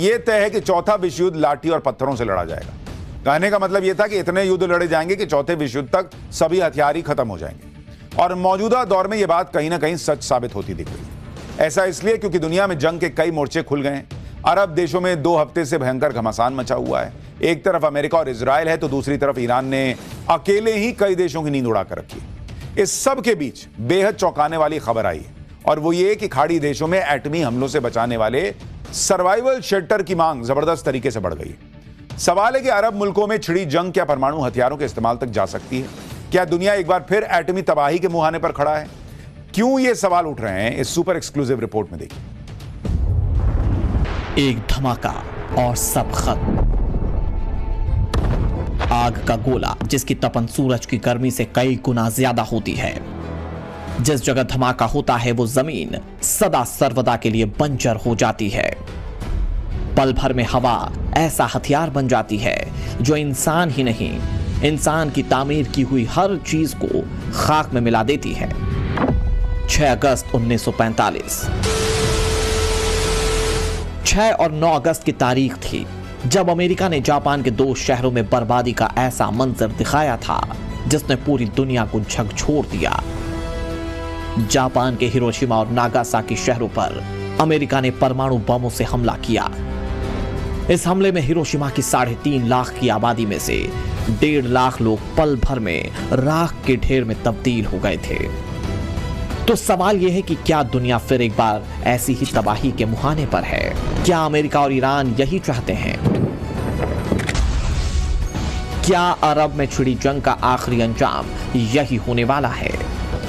यह तय है कि चौथा विश्व युद्ध लाठी और पत्थरों से लड़ा जाएगा। कहने का मतलब यह था कि इतने युद्ध लड़े जाएंगे कि चौथे विश्व युद्ध तक सभी हथियार ही खत्म हो जाएंगे। और मौजूदा दौर में यह बात कहीं ना कहीं सच साबित होती दिख रही है। ऐसा इसलिए क्योंकि दुनिया में जंग के कई मोर्चे खुल गए हैं। अरब देशों में 2 हफ्ते से भयंकर घमासान मचा हुआ है। एक तरफ अमेरिका और इजराइल है तो दूसरी तरफ ईरान ने अकेले ही कई देशों की नींद उड़ा कर रखी है। इस सब के बीच बेहद चौंकाने वाली खबर आई है और वो ये कि खाड़ी देशों में एटमी हमलों से बचाने वाले सर्वाइवल शेल्टर की मांग जबरदस्त तरीके से बढ़ गई है। सवाल है कि अरब मुल्कों में छिड़ी जंग क्या परमाणु हथियारों के इस्तेमाल तक जा सकती है? क्या दुनिया एक बार फिर एटमी तबाही के मुहाने पर खड़ा है? क्यों ये सवाल उठ रहे हैं, इस सुपर एक्सक्लूसिव रिपोर्ट में देखिए। एक धमाका और सब खत्म। आग का गोला जिसकी तपन सूरज की गर्मी से कई गुना ज्यादा होती है। जिस जगह धमाका होता है वो जमीन सदा सर्वदा के लिए बंजर हो जाती है। पल भर में हवा ऐसा हथियार बन जाती है जो इंसान ही नहीं, इंसान की तामीर की हुई हर चीज को खाक में मिला देती है। 6 अगस्त 1945 6 और 9 अगस्त की तारीख थी जब अमेरिका ने जापान के 2 शहरों में बर्बादी का ऐसा मंजर दिखाया था जिसने पूरी दुनिया को झकझोर दिया। जापान के हिरोशिमा और नागासाकी शहरों पर अमेरिका ने परमाणु बमों से हमला किया। इस हमले में हिरोशिमा की 3.5 लाख की आबादी में से 1.5 लाख लोग पल भर में राख के ढेर में तब्दील हो गए थे। तो सवाल यह है कि क्या दुनिया फिर एक बार ऐसी ही तबाही के मुहाने पर है? क्या अमेरिका और ईरान यही चाहते हैं? क्या अरब में छिड़ी जंग का आखिरी अंजाम यही होने वाला है?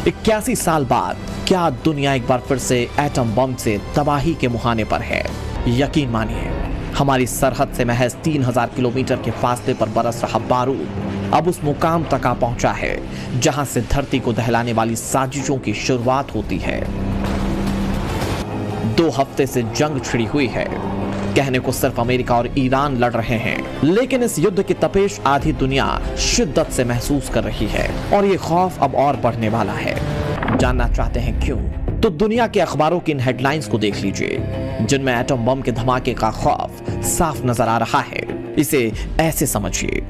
81 साल बाद क्या दुनिया एक बार फिर से एटम बम से तबाही के मुहाने पर है? यकीन मानिए, हमारी सरहद से महज 3000 किलोमीटर के फासले पर बरस रहा बारूद अब उस मुकाम तक आ पहुंचा है जहां से धरती को दहलाने वाली साजिशों की शुरुआत होती है। 2 हफ्ते से जंग छिड़ी हुई है। कहने को सिर्फ अमेरिका और ईरान लड़ रहे हैं, लेकिन इस युद्ध की तपेश आधी दुनिया शिद्दत से महसूस कर रही है और ये खौफ अब और बढ़ने वाला है। जानना चाहते हैं क्यों? तो दुनिया के अखबारों की इन हेडलाइंस को देख लीजिए जिनमें एटम बम के धमाके का खौफ साफ नजर आ रहा है। इसे ऐसे समझिए,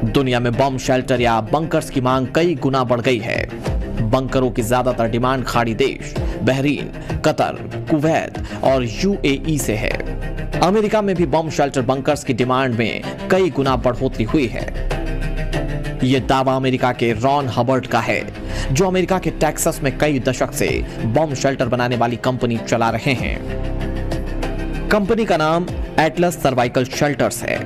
दुनिया में बम शेल्टर या बंकर्स की मांग कई गुना बढ़ गई है। बंकरों की ज्यादातर डिमांड खाड़ी देश बहरीन, कतर, कुवैत और यूएई से है। अमेरिका में भी बम शेल्टर बंकर्स की डिमांड में कई गुना बढ़ोतरी हुई है। यह दावा अमेरिका के रॉन हबर्ट का है जो अमेरिका के टेक्सास में कई दशक से बम शेल्टर बनाने वाली कंपनी चला रहे हैं। कंपनी का नाम एटलस सर्वाइकल शेल्टर्स है।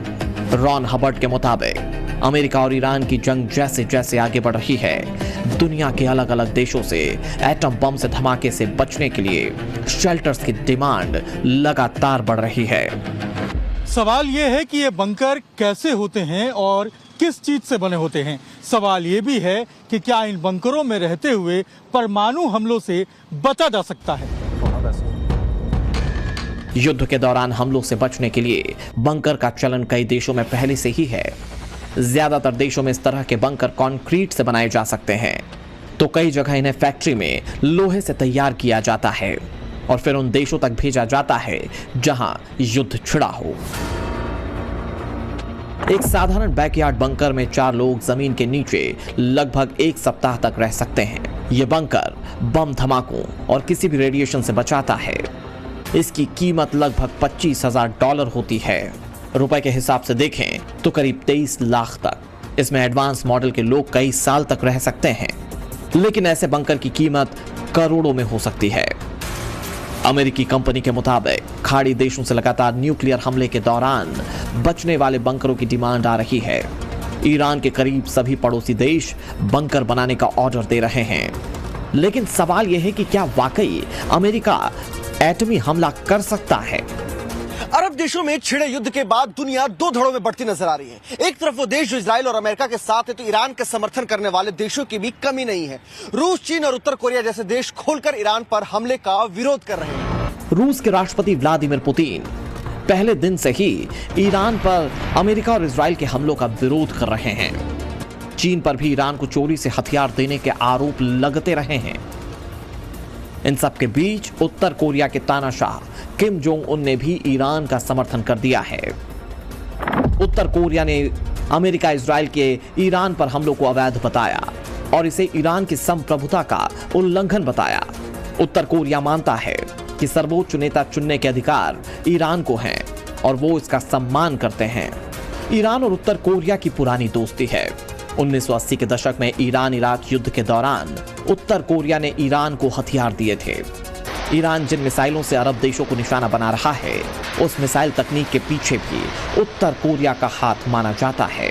रॉन हबर्ट के मुताबिक अमेरिका और ईरान की जंग जैसे जैसे आगे बढ़ रही है, दुनिया के अलग अलग देशों से एटम बम से धमाके से बचने के लिए शेल्टर्स की डिमांड लगातार बढ़ रही है। सवाल यह है कि ये बंकर कैसे होते हैं और किस चीज से बने होते हैं। सवाल ये भी है कि क्या इन बंकरों में रहते हुए परमाणु हमलों से बचा जा सकता है। युद्ध के दौरान हमलों से बचने के लिए बंकर का चलन कई देशों में पहले से ही है। ज्यादातर देशों में इस तरह के बंकर कंक्रीट से बनाए जा सकते हैं, तो कई जगह इन्हें फैक्ट्री में लोहे से तैयार किया जाता है और फिर उन देशों तक भेजा जाता है जहां युद्ध छिड़ा हो। एक साधारण बैकयार्ड बंकर में 4 लोग जमीन के नीचे लगभग 1 सप्ताह तक रह सकते हैं। यह बंकर बम धमाकों और किसी भी रेडिएशन से बचाता है। इसकी कीमत लगभग $25,000 होती है। रुपए के हिसाब से देखें तो करीब 23 लाख तक। इसमें एडवांस मॉडल के लोग कई साल तक रह सकते हैं, लेकिन ऐसे बंकर की कीमत करोड़ों में हो सकती है। अमेरिकी कंपनी के मुताबिक खाड़ी देशों से लगातार न्यूक्लियर हमले के दौरान बचने वाले बंकरों की डिमांड आ रही है। ईरान के करीब सभी पड़ोसी देश बंकर बनाने का ऑर्डर दे रहे हैं, लेकिन सवाल यह है कि क्या वाकई अमेरिका एटमी हमला कर सकता है? अरब देशों में छिड़े युद्ध के बाद दुनिया 2 धड़ों में बढ़ती नजर आ रही है। एक तरफ वो देश जो इजराइल और अमेरिका के साथ है, तो ईरान का समर्थन करने वाले देशों की भी कमी नहीं है। रूस, चीन और उत्तर कोरिया जैसे देश खोलकर ईरान पर हमले का विरोध कर रहे हैं। रूस के राष्ट्रपति व्लादिमीर पुतिन पहले दिन से ही ईरान पर अमेरिका और इजराइल के हमलों का विरोध कर रहे हैं। चीन पर भी ईरान को चोरी से हथियार देने के आरोप लगते रहे हैं। इन सब के बीच उत्तर कोरिया के तानाशाह किम जोंग उन ने भी ईरान का समर्थन कर दिया है। उत्तर कोरिया ने अमेरिका इजराइल के ईरान पर हमलों को अवैध बताया और इसे ईरान की संप्रभुता का उल्लंघन बताया। उत्तर कोरिया मानता है कि सर्वोच्च नेता चुनने के अधिकार ईरान को हैं और वो इसका सम्मान करते हैं। ईरान और उत्तर कोरिया की पुरानी दोस्ती है। 1980 के दशक में ईरान इराक युद्ध के दौरान उत्तर कोरिया ने ईरान को हथियार दिए थे। ईरान जिन मिसाइलों से अरब देशों को निशाना बना रहा है, उस मिसाइल तकनीक के पीछे भी उत्तर कोरिया का हाथ माना जाता है।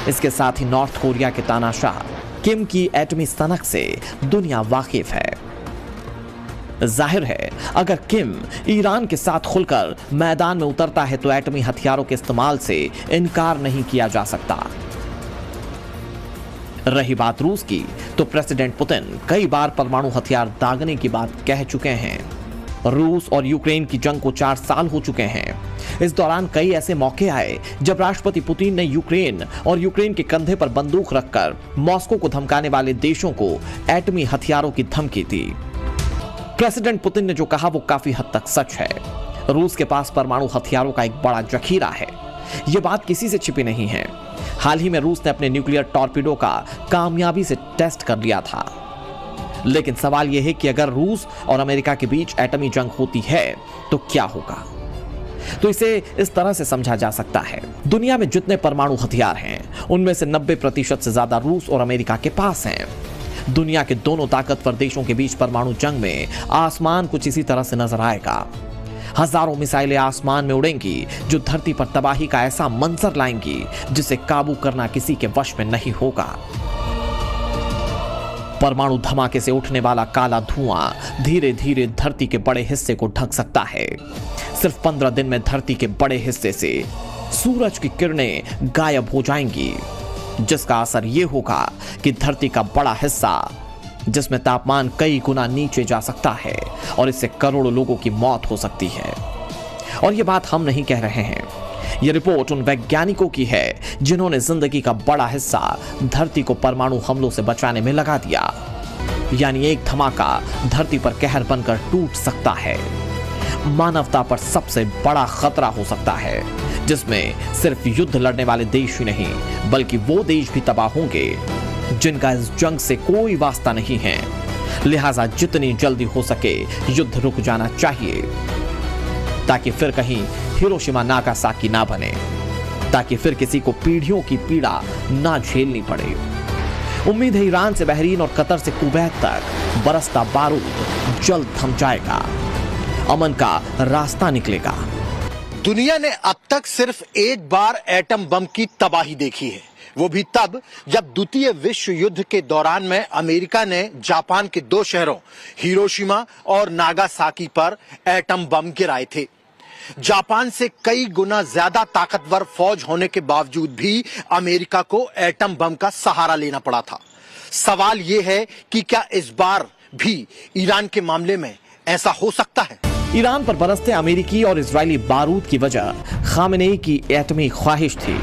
इसके साथ ही नॉर्थ कोरिया के तानाशाह किम की एटमी सनक से दुनिया वाकिफ है। जाहिर है, अगर किम ईरान के साथ खुलकर मैदान में उतरता है तो एटमी हथियारों के इस्तेमाल से इनकार नहीं किया जा सकता। रही बात रूस की, तो प्रेसिडेंट पुतिन कई बार परमाणु हथियार दागने की बात कह चुके हैं। रूस और यूक्रेन की जंग को 4 साल हो चुके हैं। इस दौरान कई ऐसे मौके आए जब राष्ट्रपति पुतिन ने यूक्रेन और यूक्रेन के कंधे पर बंदूक रखकर मॉस्को को धमकाने वाले देशों को एटमी हथियारों की धमकी दी। प्रेसिडेंट पुतिन ने जो कहा वो काफी हद तक सच है। रूस के पास परमाणु हथियारों का एक बड़ा जखीरा है। यह बात किसी से छिपी नहीं है। हाल ही में रूस ने अपने न्यूक्लियर टॉर्पीडो का कामयाबी से टेस्ट कर लिया था। लेकिन सवाल यह है कि अगर रूस और अमेरिका के बीच एटमी जंग होती है तो क्या होगा? तो इसे इस तरह से समझा जा सकता है, दुनिया में जितने परमाणु हथियार हैं उनमें से 90% से ज्यादा रूस और अमेरिका के पास हैं। दुनिया के दोनों ताकतवर देशों के बीच परमाणु जंग में आसमान कुछ इसी तरह से नजर आएगा। हजारों मिसाइलें आसमान में उड़ेंगी जो धरती पर तबाही का ऐसा मंजर लाएंगी जिसे काबू करना किसी के वश में नहीं होगा। परमाणु धमाके से उठने वाला काला धुआं धीरे धीरे धरती के बड़े हिस्से को ढक सकता है। सिर्फ 15 दिन में धरती के बड़े हिस्से से सूरज की किरणें गायब हो जाएंगी, जिसका असर यह होगा कि धरती का बड़ा हिस्सा, जिसमें तापमान कई गुना नीचे जा सकता है और इससे करोड़ों लोगों की मौत हो सकती है। और यह बात हम नहीं कह रहे हैं, यह रिपोर्ट उन वैज्ञानिकों की है जिन्होंने जिंदगी का बड़ा हिस्सा धरती को परमाणु हमलों से बचाने में लगा दिया। यानी एक धमाका धरती पर कहर बनकर टूट सकता है। मानवता पर सबसे बड़ा खतरा हो सकता है, जिसमें सिर्फ युद्ध लड़ने वाले देश ही नहीं बल्कि वो देश भी तबाह होंगे जिनका इस जंग से कोई वास्ता नहीं है। लिहाजा जितनी जल्दी हो सके युद्ध रुक जाना चाहिए, ताकि फिर कहीं हिरोशिमा नागासाकी ना बने, ताकि फिर किसी को पीढ़ियों की पीड़ा ना झेलनी पड़े। उम्मीद है ईरान से बहरीन और कतर से कुवैत तक बरसता बारूद जल्द थम जाएगा, अमन का रास्ता निकलेगा। दुनिया ने अब तक सिर्फ एक बार एटम बम की तबाही देखी है, वो भी तब जब द्वितीय विश्व युद्ध के दौरान में अमेरिका ने जापान के 2 शहरों हिरोशिमा और नागासाकी पर एटम बम गिराए थे। जापान से कई गुना ज्यादा ताकतवर फौज होने के बावजूद भी अमेरिका को एटम बम का सहारा लेना पड़ा था। सवाल यह है कि क्या इस बार भी ईरान के मामले में ऐसा हो सकता है? ईरान पर बरसते अमेरिकी और इजरायली बारूद की वजह खामेनेई की एटमी ख्वाहिश थी।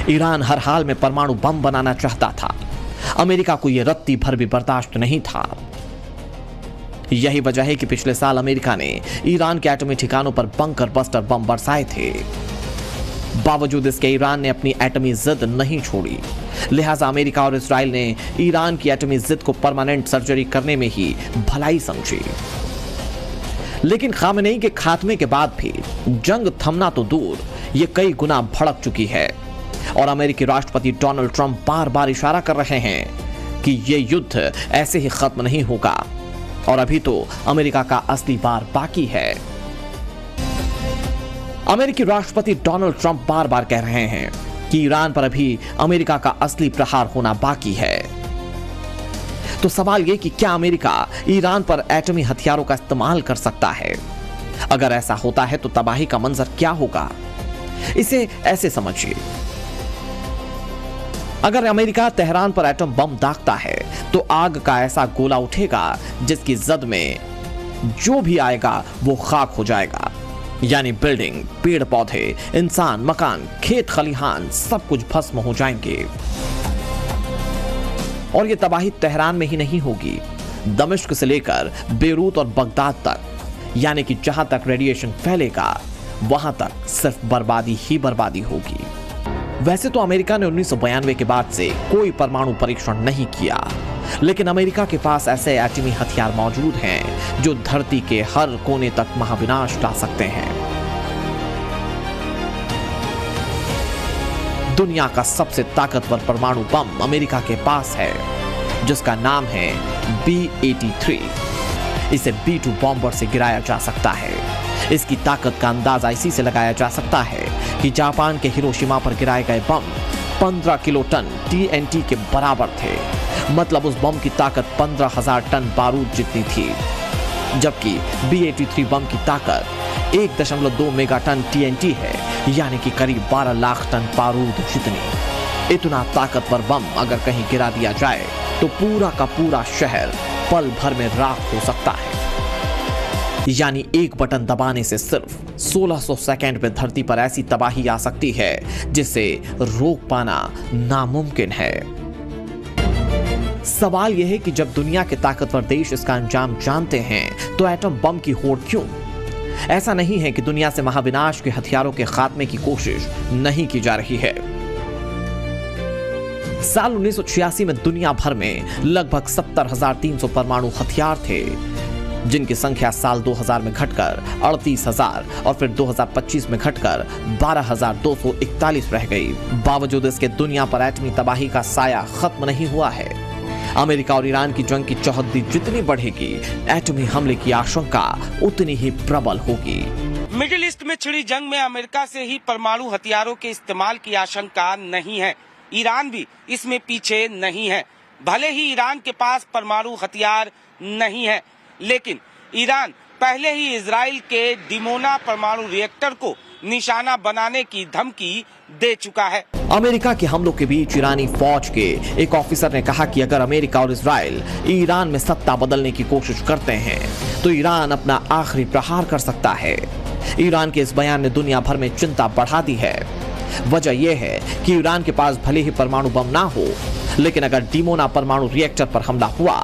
ईरान हर हाल में परमाणु बम बनाना चाहता था। अमेरिका को यह रत्ती भर भी बर्दाश्त नहीं था। यही वजह है कि पिछले साल अमेरिका ने ईरान के एटमी ठिकानों पर बंकर बस्टर बम बरसाए थे। बावजूद इसके ईरान ने अपनी एटमी जिद नहीं छोड़ी। लिहाजा अमेरिका और इजराइल ने ईरान की एटमी जिद को परमानेंट सर्जरी करने में ही भलाई समझी। लेकिन खामेनेई के खात्मे के बाद भी जंग थमना तो दूर, ये कई गुना भड़क चुकी है और अमेरिकी राष्ट्रपति डोनाल्ड ट्रंप बार बार इशारा कर रहे हैं कि ये युद्ध ऐसे ही खत्म नहीं होगा और अभी तो अमेरिका का असली वार बाकी है। अमेरिकी राष्ट्रपति डोनाल्ड ट्रंप बार बार कह रहे हैं कि ईरान पर अभी अमेरिका का असली प्रहार होना बाकी है। तो सवाल यह कि क्या अमेरिका ईरान पर एटमी हथियारों का इस्तेमाल कर सकता है? अगर ऐसा होता है तो तबाही का मंजर क्या होगा? इसे ऐसे समझिए, अगर अमेरिका तेहरान पर एटम बम दागता है तो आग का ऐसा गोला उठेगा जिसकी जद में जो भी आएगा वो खाक हो जाएगा। यानी बिल्डिंग, पेड़ पौधे, इंसान, मकान, खेत खलिहान सब कुछ भस्म हो जाएंगे। और ये तबाही तेहरान में ही नहीं होगी दमिश्क से लेकर बेरूत और बगदाद तक, यानी कि जहां तक रेडिएशन फैलेगा वहां तक सिर्फ बर्बादी ही बर्बादी होगी। वैसे तो अमेरिका ने 1992 के बाद से कोई परमाणु परीक्षण नहीं किया, लेकिन अमेरिका के पास ऐसे एटमी हथियार मौजूद हैं जो धरती के हर कोने तक महाविनाश ला सकते हैं। दुनिया का सबसे ताकतवर परमाणु बम अमेरिका के पास है, जिसका नाम है B-83। इसे B-2 बॉम्बर से गिराया जा सकता है। इसकी ताकत का अंदाजा इसी से लगाया जा सकता है कि जापान के हिरोशिमा पर गिराए गए बम 15 किलोटन TNT के बराबर थे। मतलब उस बम की ताकत 15,000 टन बारूद जितनी थी, जबकि B-83 बम की ताकत 1.2 मेगाटन TNT है, यानी कि करीब 12 लाख टन बारूद जितनी। इतना ताकतवर बम अगर कहीं गिरा दिया जाए तो पूरा का पूरा शहर पल भर में राख हो सकता है। यानी एक बटन दबाने से सिर्फ 1600 सेकंड में धरती पर ऐसी तबाही आ सकती है जिसे रोक पाना नामुमकिन है। सवाल यह है कि जब दुनिया के ताकतवर देश इसका अंजाम जानते हैं तो एटम बम की होड़ क्यों? ऐसा नहीं है कि दुनिया से महाविनाश के हथियारों के खात्मे की कोशिश नहीं की जा रही है। साल 1986 में दुनिया भर में लगभग 70,300 परमाणु हथियार थे, जिनकी संख्या साल 2000 में घटकर 38,000 और फिर 2025 में घटकर 12,241 रह गई। बावजूद इसके दुनिया पर एटमी तबाही का साया खत्म नहीं हुआ है। अमेरिका और ईरान की जंग की चौहद्दी जितनी बढ़ेगी, एटमी हमले की आशंका उतनी ही प्रबल होगी। मिडिल ईस्ट में छिड़ी जंग में अमेरिका से ही परमाणु हथियारों के इस्तेमाल की आशंका नहीं है। ईरान भी इसमें पीछे नहीं है। भले ही ईरान के पास परमाणु हथियार नहीं है, लेकिन ईरान पहले ही इजराइल के डिमोना परमाणु रिएक्टर को निशाना बनाने की धमकी दे चुका है। अमेरिका के हमलों के बीच ईरानी फौज के एक ऑफिसर ने कहा कि अगर अमेरिका और इजराइल ईरान में सत्ता बदलने की कोशिश करते हैं तो ईरान अपना आखिरी प्रहार कर सकता है। ईरान के इस बयान ने दुनिया भर में चिंता बढ़ा दी है। वजह यह है कि ईरान के पास भले ही परमाणु बम ना हो, लेकिन अगर डिमोना परमाणु रिएक्टर पर हमला हुआ